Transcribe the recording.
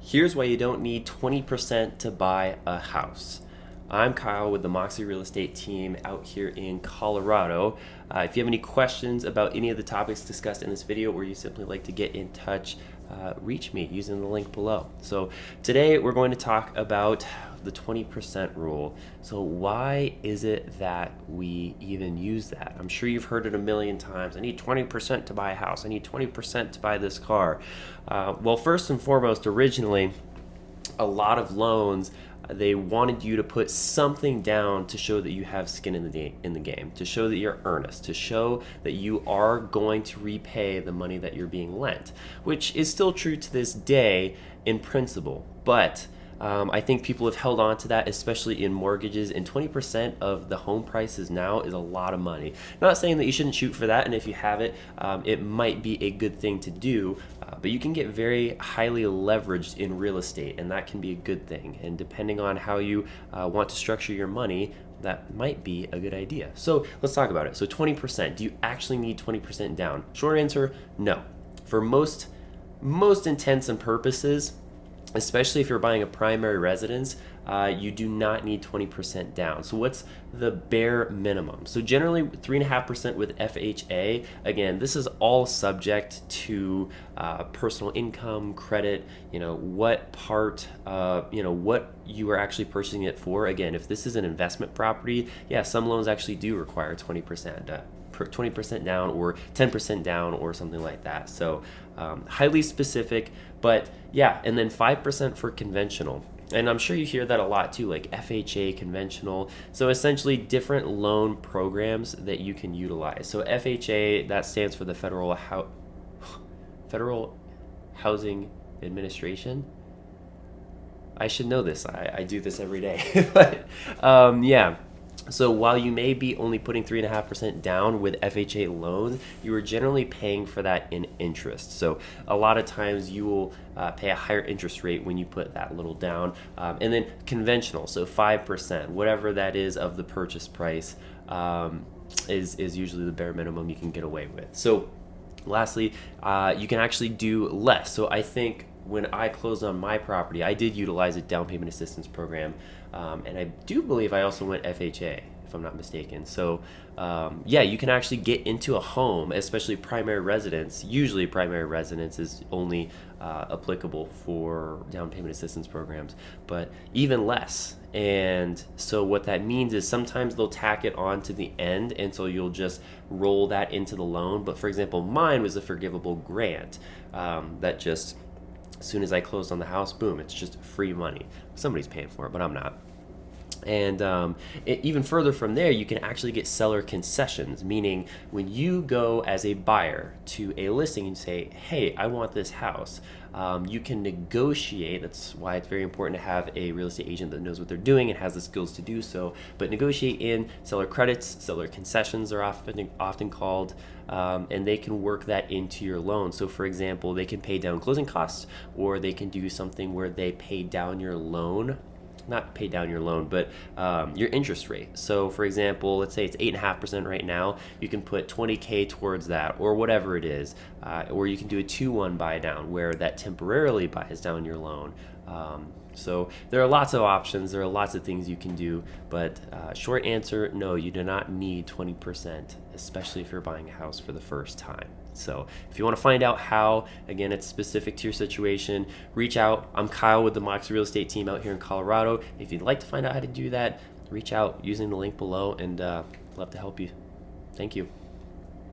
Here's why you don't need 20% to buy a house. I'm Kyle with the Moxie Real Estate team out here in Colorado. If you have any questions about any of the topics discussed in this video, or you simply like to get in touch, reach me using the link below. So today we're going to talk about the 20% rule. So why is it that we even use that? I'm sure you've heard it a million times. I need 20% to buy a house. I need 20% to buy this car. Well, first and foremost, originally, a lot of loans, they wanted you to put something down to show that you have skin in the game, to show that you're earnest, to show that you are going to repay the money that you're being lent, which is still true to this day in principle. But I think people have held on to that, especially in mortgages, and 20% of the home prices now is a lot of money. Not saying that you shouldn't shoot for that, and if you have it, it might be a good thing to do, but you can get very highly leveraged in real estate, and that can be a good thing. And depending on how you want to structure your money, that might be a good idea. So let's talk about it. So 20%, do you actually need 20% down? Short answer, no. For most intents and purposes, especially if you're buying a primary residence, you do not need 20% down. So what's the bare minimum? So generally 3.5% with FHA. Again, this is all subject to personal income, credit, what part, what you are actually purchasing it for. Again, if this is an investment property, yeah, some loans actually do require 20% down or 10% down or something like that. So highly specific, but yeah, and then 5% for conventional. And I'm sure you hear that a lot too, like FHA, conventional. So essentially different loan programs that you can utilize. So FHA, that stands for the Federal Housing Administration. I should know this. I do this every day. But yeah. So while you may be only putting 3.5% down with FHA loans, you are generally paying for that in interest. So a lot of times you will pay a higher interest rate when you put that little down. And then conventional, so 5%, whatever that is of the purchase price, is usually the bare minimum you can get away with. So lastly, you can actually do less. So I think when I closed on my property, I did utilize a down payment assistance program, and I do believe I also went FHA, if I'm not mistaken. So yeah, you can actually get into a home, especially primary residence. Usually primary residence is only applicable for down payment assistance programs, but even less. And so what that means is sometimes they'll tack it on to the end, and so you'll just roll that into the loan. But for example, mine was a forgivable grant that just, as soon as I closed on the house, boom, it's just free money. Somebody's paying for it, but I'm not. And even further from there, you can actually get seller concessions, meaning when you go as a buyer to a listing and say, hey, I want this house, you can negotiate. That's why it's very important to have a real estate agent that knows what they're doing and has the skills to do so. But negotiate in seller credits, seller concessions are often called, and they can work that into your loan. So for example, they can pay down closing costs, or they can do something where they pay down your loan, not pay down your loan, but your interest rate. So for example, let's say it's 8.5% right now, you can put $20K towards that, or whatever it is, or you can do a 2-1 buy down where that temporarily buys down your loan. So there are lots of options, there are lots of things you can do, but short answer, no, you do not need 20%, especially if you're buying a house for the first time. So if you want to find out how, again, it's specific to your situation, reach out. I'm Kyle with the Moxie Real Estate team out here in Colorado. If you'd like to find out how to do that, reach out using the link below, and love to help you. Thank you.